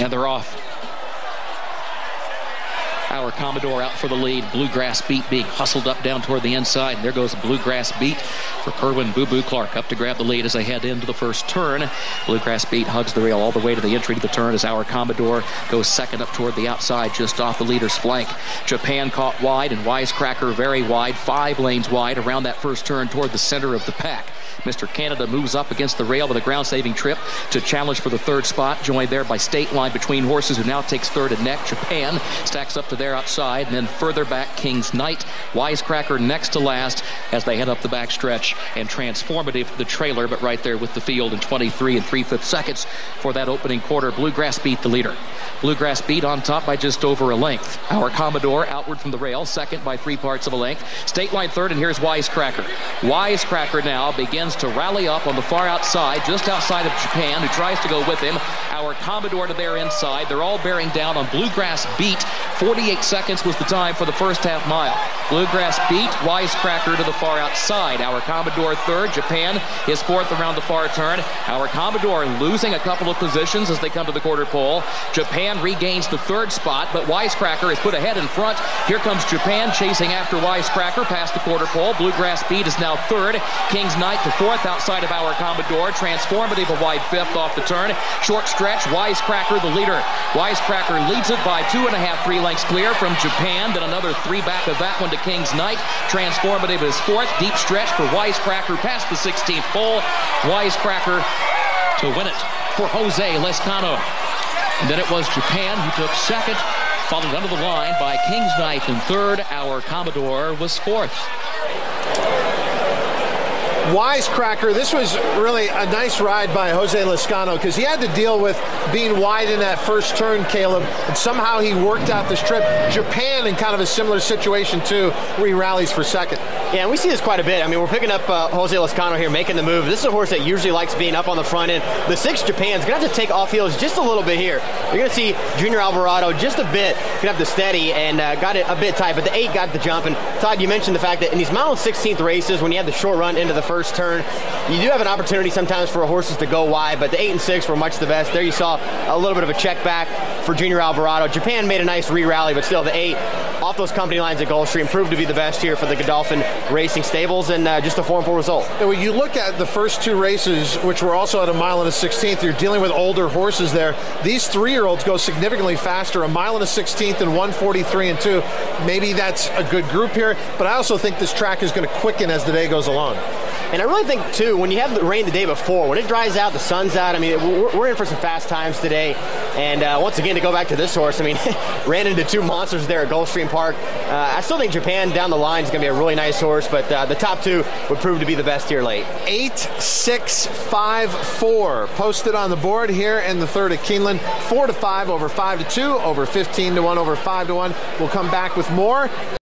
And they're off. Our Commodore out for the lead. Bluegrass Beat being hustled up down toward the inside. And there goes Bluegrass Beat for Kerwin Boo Boo Clark up to grab the lead as they head into the first turn. Bluegrass Beat hugs the rail all the way to the entry to the turn as our Commodore goes second up toward the outside just off the leader's flank. Japan caught wide and Wisecracker very wide, 5 lanes wide around that first turn toward the center of the pack. Mr. Canada moves up against the rail with a ground-saving trip to challenge for the third spot, joined there by State Line between horses, who now takes third and neck. Japan stacks up to their outside, and then further back, King's Knight. Wisecracker next to last as they head up the backstretch, and Transformative, the trailer, but right there with the field in 23 3/5 seconds for that opening quarter. Bluegrass Beat the leader. Bluegrass Beat on top by just over a length. Our Commodore outward from the rail, second by 3/4 of a length. State Line third, and here's Wisecracker. Wisecracker now begins to rally up on the far outside, just outside of Japan, who tries to go with him. Our Commodore to their inside. They're all bearing down on Bluegrass Beat. 48 seconds was the time for the first half mile. Bluegrass Beat, Wisecracker to the far outside. Our Commodore third, Japan is fourth around the far turn. Our Commodore losing a couple of positions as they come to the quarter pole. Japan regains the third spot, but Wisecracker is put ahead in front. Here comes Japan chasing after Wisecracker past the quarter pole. Bluegrass Beat is now third. King's Knight to fourth outside of our Commodore. Transformative a wide fifth off the turn. Short stretch, Wisecracker the leader. Wisecracker leads it by 2.5, 3 lengths clear from Japan. Then another 3 back of that one to King's Knight. Transformative is fourth. Deep stretch for Wisecracker past the 16th pole. Wisecracker to win it for Jose Lescano. And then it was Japan who took second, followed under the line by King's Knight in third. Our Commodore was fourth. Wisecracker, this was really a nice ride by Jose Lescano because he had to deal with being wide in that first turn, Caleb, and somehow he worked out this trip. Japan in kind of a similar situation too, where he rallies for second. Yeah, and we see this quite a bit. I mean, we're picking up Jose Lescano here making the move. This is a horse that usually likes being up on the front end. The 6 Japan's going to have to take off heels just a little bit here. You're going to see Junior Alvarado just a bit, going to have to steady and got it a bit tight, but the 8 got the jump. And Todd, you mentioned the fact that in these mile and 16th races, when you have the short run into the first turn, you do have an opportunity sometimes for horses to go wide, but the 8 and 6 were much the best. There you saw a little bit of a check back for Junior Alvarado. Japan made a nice re-rally, but still the 8 off those company lines at Gulfstream proved to be the best here for the Godolphin Racing Stables, and just a formidable result. And when you look at the first 2 races, which were also at a mile and a 16th, you're dealing with older horses there. These 3-year-olds go significantly faster, a mile and a 16th and 1:43 and 2. Maybe that's a good group here, but I also think this track is going to quicken as the day goes along. And I really think, too, when you have the rain the day before, when it dries out, the sun's out, I mean, we're in for some fast times today. And once again, to go back to this horse, I mean, ran into 2 monsters there at Gulfstream Park. I still think Japan down the line is going to be a really nice horse, but the top 2 would prove to be the best here late. 8-6-5-4 posted on the board here in the third at Keeneland. 4-5 over 5-2, over 15-1, over 5-1. We'll come back with more.